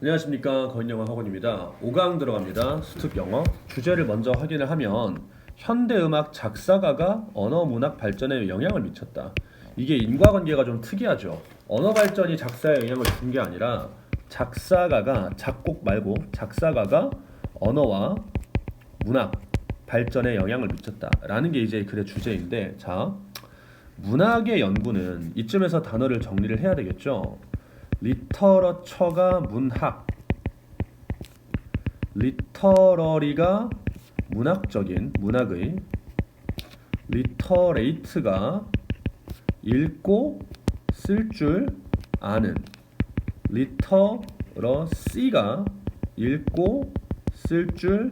안녕하십니까, 거인영어 학원입니다. 5강 들어갑니다. 수특 영어. 주제를 먼저 확인을 하면 현대음악 작사가가 언어 문학 발전에 영향을 미쳤다. 이게 인과관계가 좀 특이하죠. 언어 발전이 작사에 영향을 준 게 아니라 작사가가, 작곡 말고 작사가가 언어와 문학 발전에 영향을 미쳤다라는 게 이제 글의 주제인데, 자, 문학의 연구는 이쯤에서 단어를 정리를 해야 되겠죠. 리터러처가 문학, 리터러리가 문학적인, 문학의, 리터레이트가 읽고 쓸 줄 아는, 리터러시가 읽고 쓸 줄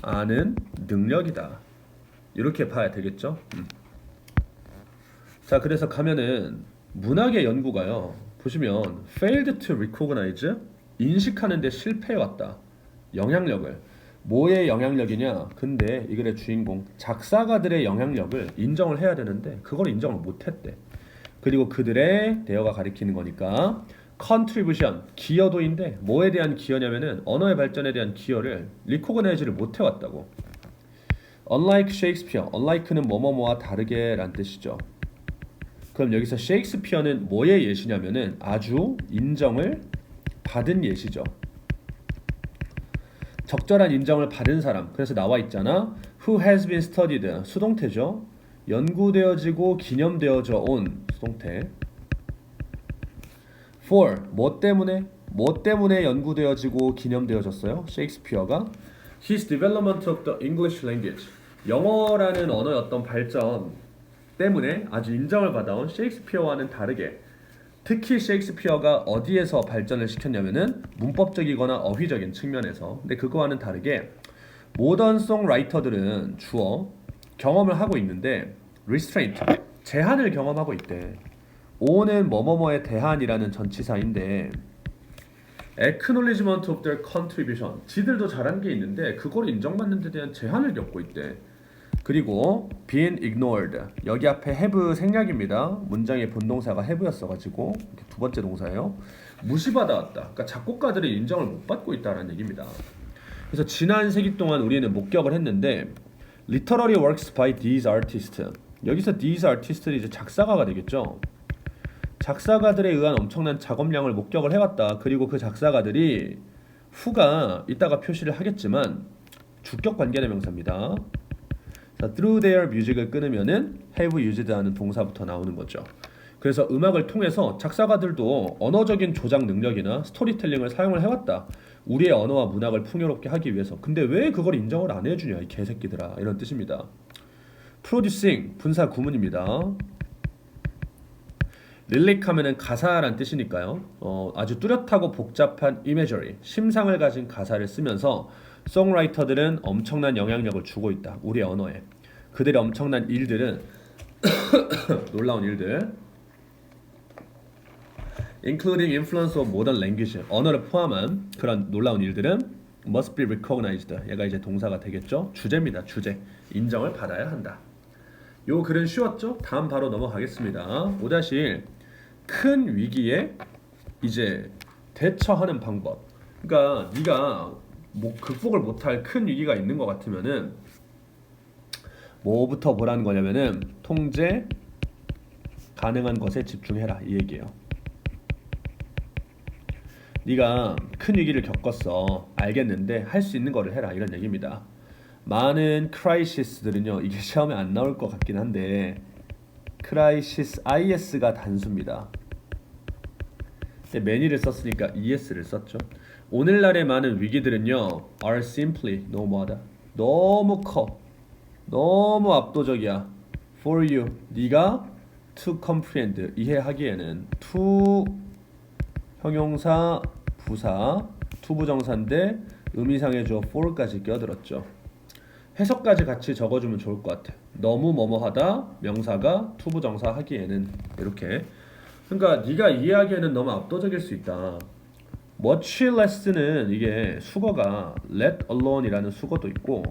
아는 능력이다. 이렇게 봐야 되겠죠. 자, 그래서 가면은 문학의 연구가요, 보시면 failed to recognize, 인식하는데 실패해왔다. 영향력을. 뭐의 영향력이냐? 근데 이 글의 주인공 작사가들의 영향력을 인정을 해야 되는데 그걸 인정을 못했대. 그리고 그들의 대어가 가리키는 거니까 contribution, 기여도인데 뭐에 대한 기여냐면은 언어의 발전에 대한 기여를 recognize를 못해왔다고. unlike Shakespeare, unlike는 뭐뭐뭐와 다르게 란 뜻이죠. 그럼 여기서 셰익스피어는 뭐의 예시냐면은 아주 인정을 받은 예시죠. 적절한 인정을 받은 사람. 그래서 나와 있잖아. Who has been studied. 수동태죠. 연구되어지고 기념되어져 온 수동태. For 뭐 때문에? 뭐 때문에 연구되어지고 기념되어졌어요? 셰익스피어가 His development of the English language. 영어라는 언어의 어떤 발전 때문에 아주 인정을 받아온 셰익스피어와는 다르게, 특히 셰익스피어가 어디에서 발전을 시켰냐면은 문법적이거나 어휘적인 측면에서. 근데 그거와는 다르게 모던 송라이터들은 주어 경험을 하고 있는데 restraint, 제한을 경험하고 있대. 오는 뭐뭐뭐에 대한이라는 전치사인데 acknowledgement of their contribution, 지들도 잘한 게 있는데 그걸 인정받는 데 대한 제한을 겪고 있대. 그리고 being ignored, 여기 앞에 have 생략입니다. 문장의 본동사가 have였어가지고 두 번째 동사예요. 무시받아왔다. 그러니까 작곡가들이 인정을 못 받고 있다는 얘기입니다. 그래서 지난 세기 동안 우리는 목격을 했는데 literary works by these artists, 여기서 these artists들이 이제 작사가가 되겠죠. 작사가들에 의한 엄청난 작업량을 목격을 해왔다. 그리고 그 작사가들이 후가 이따가 표시를 하겠지만 주격 관계대명사입니다. 자, through their music을 끊으면은 have used 하는 동사부터 나오는 거죠. 그래서 음악을 통해서 작사가들도 언어적인 조작 능력이나 스토리텔링을 사용을 해왔다. 우리의 언어와 문학을 풍요롭게 하기 위해서. 근데 왜 그걸 인정을 안 해주냐 이 개새끼들아, 이런 뜻입니다. producing 분사 구문입니다. 릴릭 하면은 가사란 뜻이니까요. 아주 뚜렷하고 복잡한 imagery, 심상을 가진 가사를 쓰면서 송라이터들은 엄청난 영향력을 주고 있다. 우리의 언어에. 그들의 엄청난 일들은 놀라운 일들, including influence of modern language, 언어를 포함한 그런 놀라운 일들은 must be recognized, 얘가 이제 동사가 되겠죠. 주제입니다. 주제. 인정을 받아야 한다. 요 글은 쉬웠죠? 다음 바로 넘어가겠습니다. 5-1, 큰 위기에 이제 대처하는 방법. 그러니까 네가 뭐 극복을 못할 큰 위기가 있는 것 같으면은 뭐부터 보라는 거냐면은 통제 가능한 것에 집중해라 이 얘기예요. 네가 큰 위기를 겪었어, 알겠는데 할 수 있는 거를 해라, 이런 얘기입니다. 많은 크라이시스들은요, 이게 시험에 안 나올 것 같긴 한데 크라이시스 is가 단수입니다. 근데 many를 썼으니까 es를 썼죠. 오늘날의 많은 위기들은요 are simply 너무하다, 너무 커, 너무 압도적이야. for you, 네가 to comprehend, 이해하기에는. to 형용사 부사, to 부정사인데 의미상의 주어 for까지 껴들었죠. 해석까지 같이 적어주면 좋을 것 같아. 너무 뭐뭐하다, 명사가 to 부정사 하기에는, 이렇게. 그러니까 네가 이해하기에는 너무 압도적일 수 있다. much less는 이게 수거가 let alone이라는 수거도 있고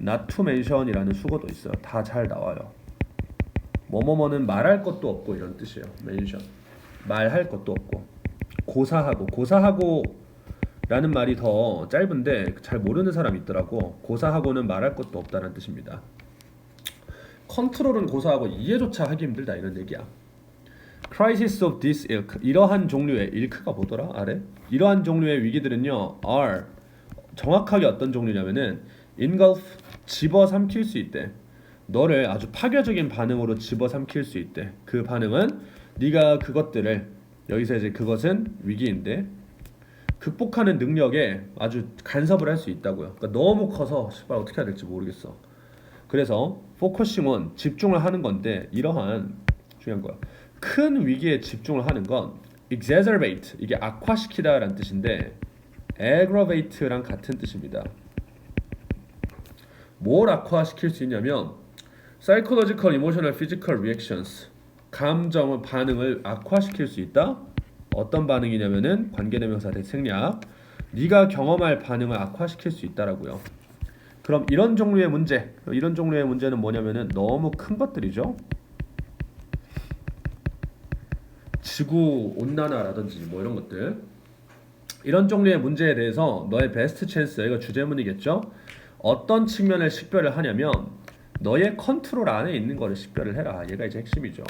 not to mention이라는 수거도 있어요. 다 잘 나와요. 뭐뭐뭐는 말할 것도 없고 이런 뜻이에요. mention, 말할 것도 없고. 고사하고 라는 말이 더 짧은데 잘 모르는 사람이 있더라고. 고사하고는 말할 것도 없다는 뜻입니다. 컨트롤은 고사하고 이해조차 하기 힘들다 이런 얘기야. Crisis of this ilk. 이러한 종류의 ilk가 뭐더라? 아래? 이러한 종류의 위기들은요. are 정확하게 어떤 종류냐면은 engulf 집어삼킬 수 있대. 너를 아주 파괴적인 반응으로 집어삼킬 수 있대. 그 반응은 네가 그것들을 여기서 이제 그것은 위기인데 극복하는 능력에 아주 간섭을 할 수 있다고요. 그러니까 너무 커서 씨발 어떻게 해야 될지 모르겠어. 그래서 focusing on 집중을 하는 건데 이러한 중요한 거야. 큰 위기에 집중을 하는 건 exacerbate 이게 악화시키다라는 뜻인데 aggravate랑 같은 뜻입니다. 뭘 악화시킬 수 있냐면 psychological, emotional, physical reactions 감정 반응을 악화시킬 수 있다. 어떤 반응이냐면은 관계대명사 대생략 네가 경험할 반응을 악화시킬 수 있다라고요. 그럼 이런 종류의 문제는 뭐냐면은 너무 큰 것들이죠. 지구 온난화라든지 뭐 이런 것들. 이런 종류의 문제에 대해서 너의 베스트 찬스, 이거 주제문이겠죠. 어떤 측면을 식별을 하냐면 너의 컨트롤 안에 있는 거를 식별을 해라. 얘가 이제 핵심이죠.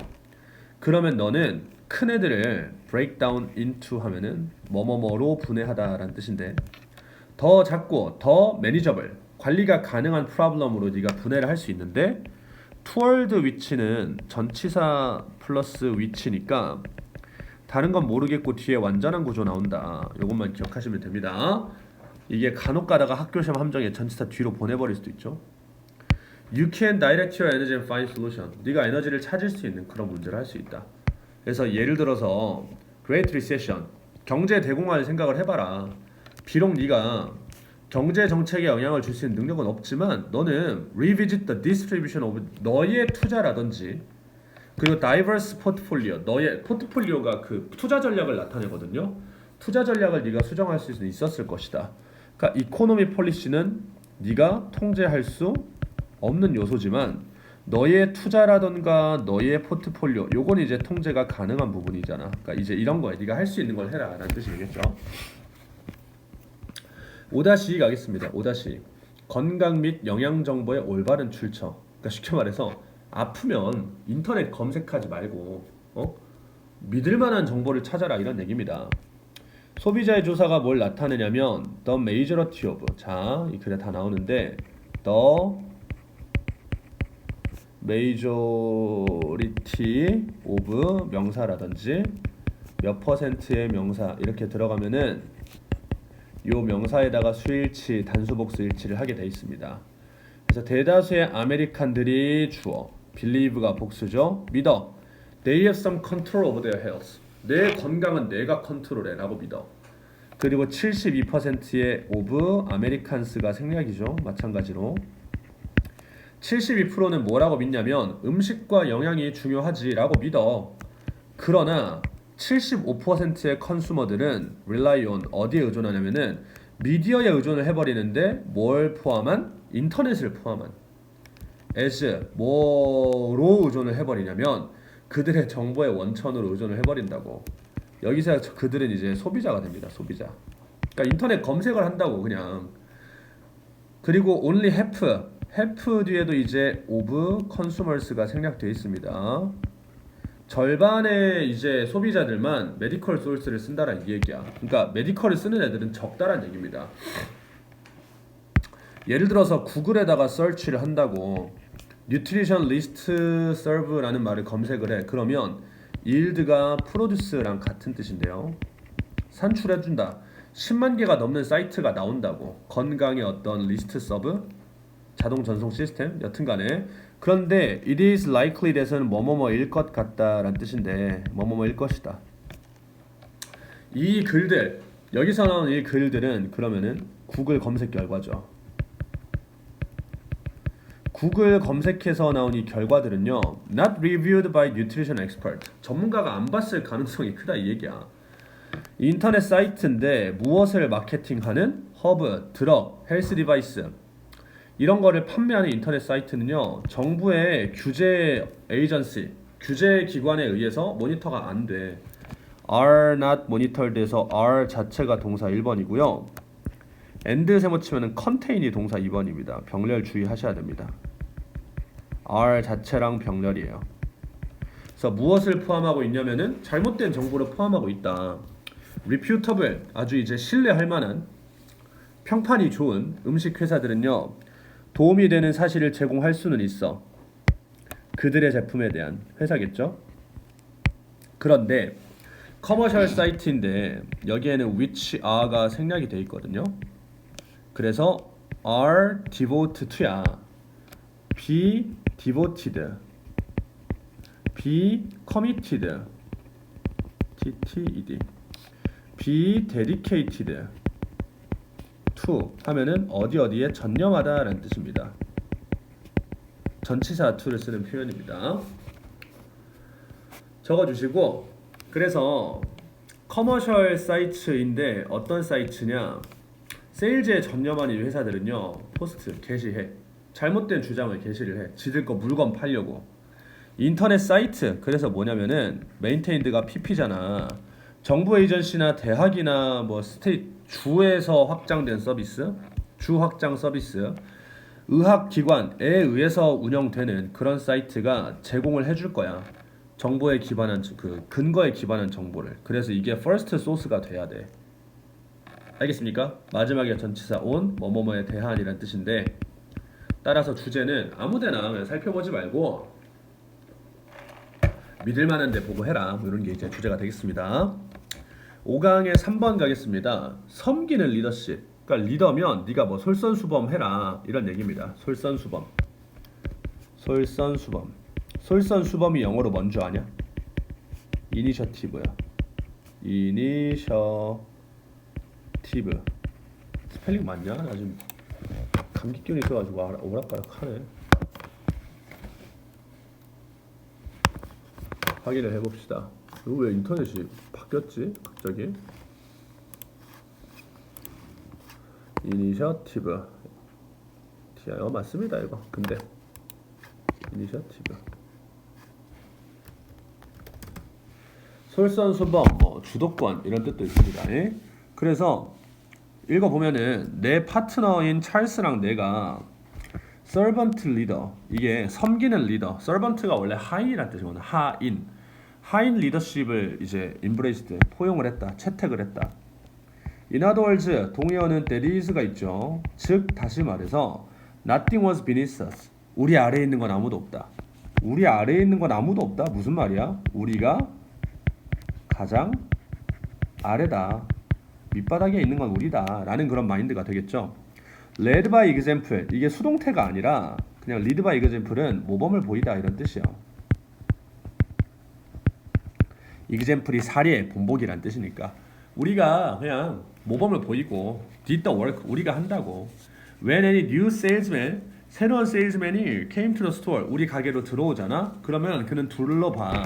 그러면 너는 큰 애들을 break down into 하면은 뭐뭐뭐로 분해하다라는 뜻인데 더 작고 더 manageable 관리가 가능한 problem으로 네가 분해를 할 수 있는데 toward which는 전치사 플러스 which니까 다른 건 모르겠고 뒤에 완전한 구조 나온다. 이것만 기억하시면 됩니다. 이게 간혹 가다가 학교 시험 함정에 전치사 뒤로 보내버릴 수도 있죠. You can direct your energy and find solution. 네가 에너지를 찾을 수 있는 그런 문제를 할 수 있다. 그래서 예를 들어서 Great Recession, 경제 대공황을 생각을 해봐라. 비록 네가 경제 정책에 영향을 줄 수 있는 능력은 없지만 너는 revisit the distribution of 너의 투자라든지 그리고 diverse portfolio 너의 포트폴리오가 그 투자 전략을 나타내거든요. 투자 전략을 네가 수정할 수 있었을 것이다. 그러니까 이코노미 폴리시는 네가 통제할 수 없는 요소지만 너의 투자라던가 너의 포트폴리오 요건 이제 통제가 가능한 부분이잖아. 그러니까 이제 이런 거에 네가 할 수 있는 걸 해라 라는 뜻이겠죠. 5-2 가겠습니다. 5- 건강 및 영양 정보의 올바른 출처. 그러니까 쉽게 말해서 아프면 인터넷 검색하지 말고 믿을 만한 정보를 찾아라 이런 얘기입니다. 소비자의 조사가 뭘 나타내냐면 the majority of 자, 이 글에 다 나오는데 the majority of 명사라든지 몇 퍼센트의 명사 이렇게 들어가면은 요 명사에다가 수일치, 단수복수일치를 하게 돼 있습니다. 그래서 대다수의 아메리칸들이 주어, believe가 복수죠. 믿어. They have some control over their health. 내 건강은 내가 컨트롤해라고 믿어. 그리고 72%의 of Americans가 생략이죠. 마찬가지로 72%는 뭐라고 믿냐면 음식과 영양이 중요하지라고 믿어. 그러나 75%의 컨슈머들은 rely on 어디에 의존하냐면은 미디어에 의존을 해버리는데 뭘 포함한? 인터넷을 포함한 as 뭐로 의존을 해버리냐면 그들의 정보의 원천으로 의존을 해버린다고. 여기서 그들은 이제 소비자가 됩니다. 소비자. 그러니까 인터넷 검색을 한다고 그냥. 그리고 only have 뒤에도 이제 of consumers가 생략되어 있습니다. 절반의 이제 소비자들만 메디컬 소스를 쓴다라는 얘기야. 그러니까 메디컬을 쓰는 애들은 적다라는 얘기입니다. 예를 들어서 구글에다가 서치를 한다고 뉴트리션 리스트 서브라는 말을 검색을 해. 그러면 yield가 프로듀스랑 같은 뜻인데요. 산출해준다. 10만 개가 넘는 사이트가 나온다고. 건강의 어떤 리스트 서브 자동 전송 시스템 여튼간에. 그런데 it is likely that은 뭐뭐뭐일 것 같다라는 뜻인데 뭐뭐뭐일 것이다. 이 글들 여기서 나오는 이 글들은 그러면은 구글 검색 결과죠. 구글 검색해서 나온 이 결과들은요 not reviewed by nutrition expert 전문가가 안 봤을 가능성이 크다 이 얘기야. 인터넷 사이트인데 무엇을 마케팅하는 허브, 드럭, 헬스 디바이스 이런 거를 판매하는 인터넷 사이트는요 정부의 규제 에이전시 규제 기관에 의해서 모니터가 안 돼. are not monitored에서 are 자체가 동사 1번이고요. and 세모 치면은 contain이 동사 2번입니다. 병렬 주의하셔야 됩니다. are 자체랑 병렬이에요. 그래서 무엇을 포함하고 있냐면은 잘못된 정보를 포함하고 있다. reputable 아주 이제 신뢰할 만한 평판이 좋은 음식 회사들은요 도움이 되는 사실을 제공할 수는 있어. 그들의 제품에 대한 회사겠죠. 그런데 커머셜 사이트인데 여기에는 which are가 생략이 돼 있거든요. 그래서 are devoted to야. be devoted, be committed, TTED, be dedicated to 하면은 어디에 전념하다라는 뜻입니다. 전치사 to를 쓰는 표현입니다. 적어주시고 그래서 커머셜 사이트인데 어떤 사이트냐 세일즈에 전념한 이 회사들은요 포스트 게시해 잘못된 주장을 게시를 해 지들 거 물건 팔려고 인터넷 사이트 그래서 뭐냐면은 메인테인드가 PP잖아 정부 에이전시나 대학이나 뭐 스테이트 주에서 확장된 서비스 주 확장 서비스 의학기관에 의해서 운영되는 그런 사이트가 제공을 해줄 거야 정보에 기반한 그 근거에 기반한 정보를 그래서 이게 first source가 돼야 돼 알겠습니까? 마지막에 전치사 on 뭐뭐뭐에 대한이란 뜻인데 따라서 주제는 아무데나 그냥 살펴보지 말고 믿을만한 데 보고 해라 뭐 이런 게 이제 주제가 되겠습니다. 5강에 3번 가겠습니다. 섬기는 리더십 그러니까 리더면 네가 뭐 솔선수범해라 이런 얘기입니다. 솔선수범 솔선수범이 영어로 뭔 줄 아냐? 이니셔티브야. 이니셔티브 스펠링 맞냐? 나 지금 감기균이 있어가지고 오락가락하네. 확인을 해봅시다. 이거 왜 인터넷이 바뀌었지? 갑자기 이니셔티브 맞습니다 이거. 근데 이니셔티브 솔선수범 뭐 주도권 이런 뜻도 있습니다. 예? 그래서 읽어보면은 내 파트너인 찰스랑 내가 servant leader 이게 섬기는 리더 servant가 원래 하인이란 뜻이거든요. 하인 리더십을 이제 embraced 포용을 했다 채택을 했다. In other words 동의어는 that is가 있죠. 즉 다시 말해서 nothing was beneath us 우리 아래에 있는 건 아무도 없다. 우리 아래에 있는 건 아무도 없다 무슨 말이야? 우리가 가장 아래다. 밑바닥에 있는 건 우리다 라는 그런 마인드가 되겠죠. led by example 이게 수동태가 아니라 그냥 lead by example은 모범을 보이다 이런 뜻이야. example이 사례 본보기란 뜻이니까 우리가 그냥 모범을 보이고 did the work 우리가 한다고. when any new salesman 새로운 세일즈맨이 came to the store 우리 가게로 들어오잖아. 그러면 그는 둘러봐.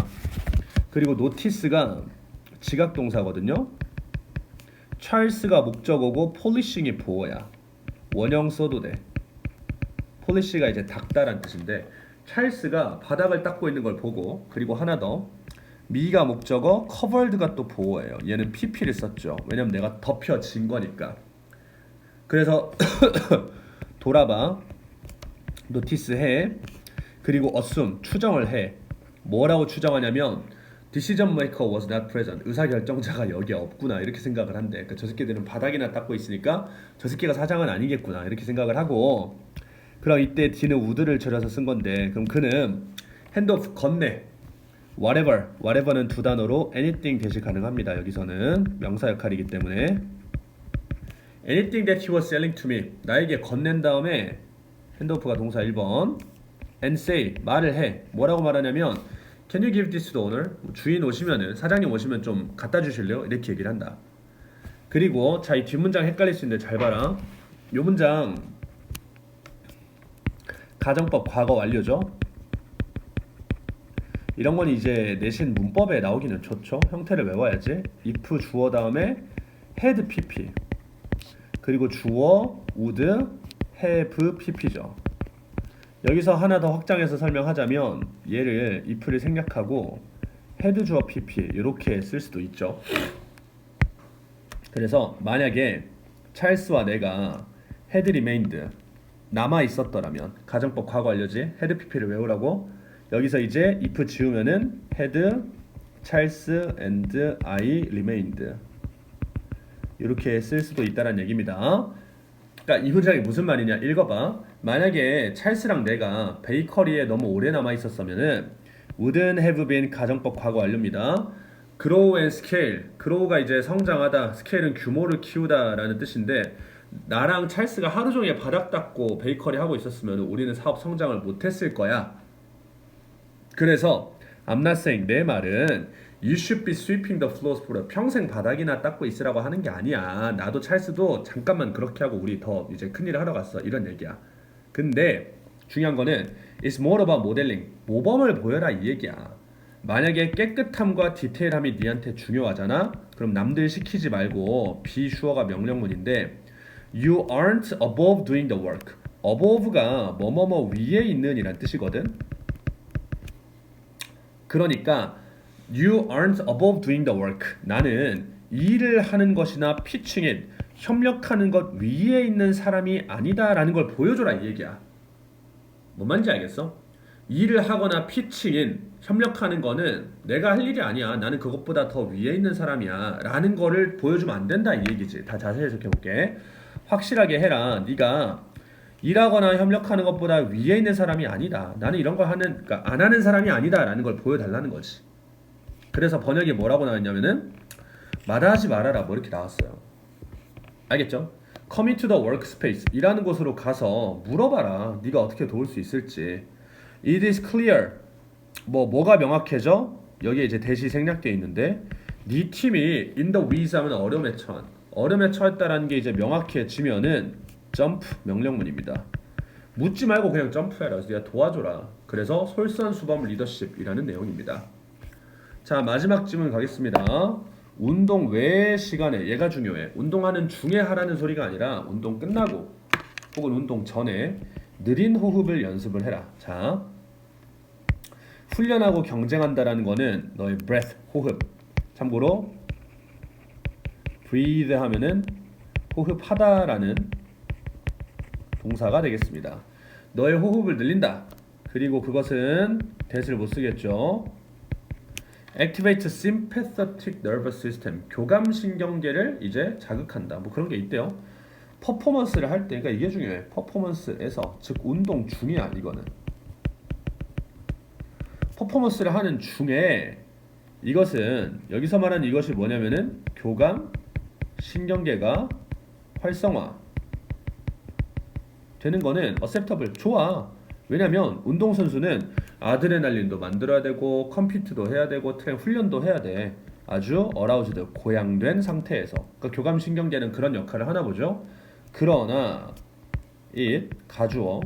그리고 notice가 지각동사거든요. 찰스가 목적어고 폴리싱이 보어야. 원형 써도 돼. 폴리시가 이제 닦다란 뜻인데 찰스가 바닥을 닦고 있는 걸 보고 그리고 하나 더 미가 목적어 covered가 또 보어예요. 얘는 pp를 썼죠. 왜냐면 내가 덮여진 거니까. 그래서 돌아봐. notice 해. 그리고 assume 추정을 해. 뭐라고 추정하냐면 decision maker was not present. 의사결정자가 여기에 없구나 이렇게 생각을 한대. 그러니까 저 새끼들은 바닥이나 닦고 있으니까 저 새끼가 사장은 아니겠구나 이렇게 생각을 하고 그럼 이때 D는 would를 줄여서 쓴 건데 그럼 그는 hand off 건네 whatever는 두 단어로 anything 대시 가능합니다. 여기서는 명사 역할이기 때문에 anything that he was selling to me 나에게 건넨 다음에 hand off가 동사 1번 and say 말을 해. 뭐라고 말하냐면 Can you give this to the owner? 주인 오시면은 사장님 오시면 좀 갖다 주실래요? 이렇게 얘기를 한다. 그리고 자 이 뒷문장 헷갈릴 수 있는데 잘 봐라. 이 문장 가정법 과거 완료죠. 이런 건 이제 내신 문법에 나오기는 좋죠. 형태를 외워야지. if 주어 다음에 had pp 그리고 주어 would have pp죠. 여기서 하나 더 확장해서 설명하자면 얘를 if를 생략하고 had 주어 PP 이렇게 쓸 수도 있죠. 그래서 만약에 찰스와 내가 had remained 남아 있었더라면 가정법 과거 완료지 had pp를 외우라고 여기서 이제 if 지우면은 had Charles and I remained 이렇게 쓸 수도 있다는 얘기입니다. 그러니까 이 문장이 무슨 말이냐 읽어봐. 만약에 찰스랑 내가 베이커리에 너무 오래 남아 있었으면은 wouldn't have been 가정법 과거 완료입니다. grow and scale. grow가 이제 성장하다, scale은 규모를 키우다라는 뜻인데 나랑 찰스가 하루 종일 바닥 닦고 베이커리 하고 있었으면 우리는 사업 성장을 못했을 거야. 그래서 I'm not saying 내 말은 You should be sweeping the floors for 평생 바닥이나 닦고 있으라고 하는 게 아니야. 나도 찰스도 잠깐만 그렇게 하고 우리 더 이제 큰일을 하러 갔어. 이런 얘기야. 근데 중요한 거는 It's more about modeling. 모범을 보여라 이 얘기야. 만약에 깨끗함과 디테일함이 니한테 중요하잖아. 그럼 남들 시키지 말고 be sure가 명령문인데 You aren't above doing the work. above가 뭐뭐뭐 위에 있는 이란 뜻이거든. 그러니까 You aren't above doing the work. 나는 일을 하는 것이나 피칭인 협력하는 것 위에 있는 사람이 아니다라는 걸 보여줘라 이 얘기야. 뭔 말인지 알겠어? 일을 하거나 피칭인 협력하는 거는 내가 할 일이 아니야. 나는 그것보다 더 위에 있는 사람이야 라는 거를 보여주면 안 된다 이 얘기지. 다 자세히 해석해볼게. 확실하게 해라. 네가 일하거나 협력하는 것보다 위에 있는 사람이 아니다. 나는 이런 걸 하는, 그러니까 안 하는 사람이 아니다 라는 걸 보여달라는 거지. 그래서 번역이 뭐라고 나왔냐면은 말하지 말아라 뭐 이렇게 나왔어요. 알겠죠? Come to the workspace 일하는 곳으로 가서 물어봐라. 네가 어떻게 도울 수 있을지. It is clear 뭐가 명확해져? 여기에 이제 대시 생략되어 있는데 네 팀이 in the weeds 하면 어려움에 처했다라는 게 이제 명확해지면은 jump 명령문입니다. 묻지 말고 그냥 점프해라. 그래서 네가 도와줘라. 그래서 솔선수범 리더십이라는 내용입니다. 자 마지막 질문 가겠습니다. 운동 외 시간에 얘가 중요해. 운동하는 중에 하라는 소리가 아니라 운동 끝나고 혹은 운동 전에 느린 호흡을 연습을 해라. 자 훈련하고 경쟁한다라는 거는 너의 breath 호흡. 참고로 breathe 하면은 호흡하다라는 동사가 되겠습니다. 너의 호흡을 늘린다. 그리고 그것은 that을 못 쓰겠죠. Activate sympathetic nervous system. 교감신경계를 이제 자극한다. 뭐 그런 게 있대요. 퍼포먼스를 할 때, 그러니까 이게 중요해. 퍼포먼스에서, 즉 운동 중이야 이거는. 퍼포먼스를 하는 중에 이것은 여기서 말하는 이것이 뭐냐면은 교감신경계가 활성화 되는 거는 acceptable 좋아. 왜냐면 운동선수는 아드레날린도 만들어야 되고 컴피트도 해야 되고 훈련도 해야 돼. 아주 어라우즈드 고양된 상태에서. 그러니까 교감신경계는 그런 역할을 하나 보죠. 그러나 it 가주어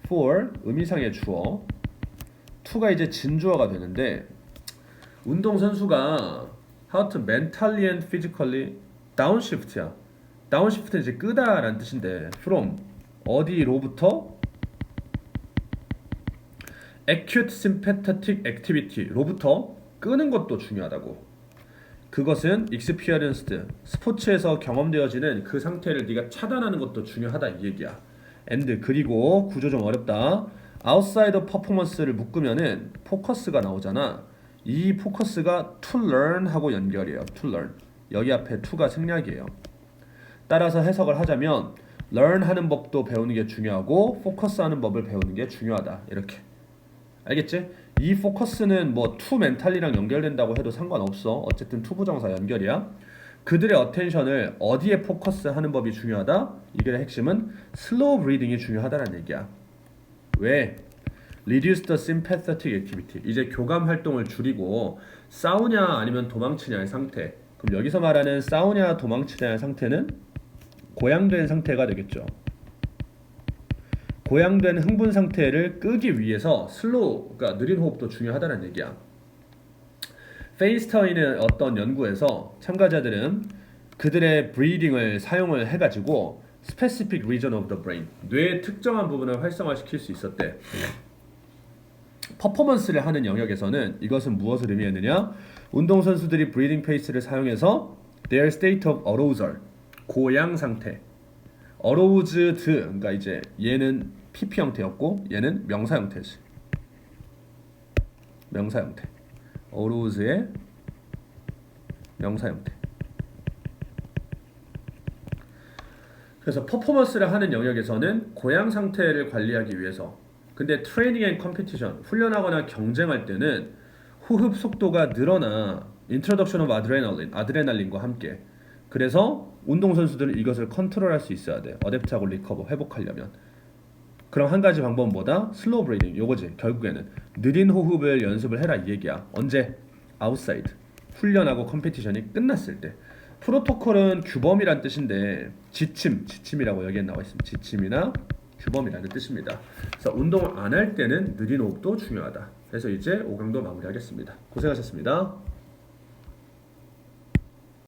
for 의미상의 주어 to가 이제 진주어가 되는데 운동선수가 how to mentally and physically downshift야. downshift는 이제 끄다라는 뜻인데 from 어디로부터 acute sympathetic activity로부터 끄는 것도 중요하다고. 그것은 experienced 스포츠에서 경험되어지는 그 상태를 네가 차단하는 것도 중요하다 이 얘기야. and 그리고 구조 좀 어렵다. outside of performance를 묶으면은 포커스가 나오잖아. 이 포커스가 to learn 하고 연결이에요. to learn 여기 앞에 to가 생략이에요. 따라서 해석을 하자면 learn 하는 법도 배우는 게 중요하고 포커스 하는 법을 배우는 게 중요하다. 이렇게 알겠지? 이 포커스는 뭐 to mental이랑 연결된다고 해도 상관없어. 어쨌든 to 부정사 연결이야. 그들의 어텐션을 어디에 포커스 하는 법이 중요하다. 이게 핵심은 slow breathing이 중요하다는 얘기야. 왜? reduce the sympathetic activity 이제 교감 활동을 줄이고 싸우냐 아니면 도망치냐의 상태. 그럼 여기서 말하는 싸우냐 도망치냐의 상태는 고양된 상태가 되겠죠. 고양된 흥분 상태를 끄기 위해서 슬로우, 그러니까 느린 호흡도 중요하다는 얘기야. 페이스타인의 어떤 연구에서 참가자들은 그들의 브리딩을 사용을 해가지고 specific region of the brain 뇌의 특정한 부분을 활성화시킬 수 있었대. 퍼포먼스를 하는 영역에서는 이것은 무엇을 의미했느냐? 운동선수들이 브리딩 페이스를 사용해서 their state of arousal, 고양 상태, aroused, 그러니까 이제 얘는 PP 형태였고 얘는 명사 형태지. 명사 형태. arouse의 명사 형태. 그래서 퍼포먼스를 하는 영역에서는 고양 상태를 관리하기 위해서, 근데 트레이닝 앤 컴피티션, 훈련하거나 경쟁할 때는 호흡 속도가 늘어나 인트로덕션 오브 아드레날린과 함께. 그래서 운동선수들은 이것을 컨트롤할 수 있어야 돼. 어댑트하고 리커버, 회복하려면. 그럼 한 가지 방법은 뭐다? 슬로우 브리딩, 요거지. 결국에는 느린 호흡을 연습을 해라 이 얘기야. 언제? 아웃사이드, 훈련하고 컴피티션이 끝났을 때. 프로토콜은 규범이란 뜻인데 지침이라고 여기에 나와 있습니다. 지침이나 규범이라는 뜻입니다. 그래서 운동을 안 할 때는 느린 호흡도 중요하다. 그래서 이제 5강도 마무리하겠습니다. 고생하셨습니다.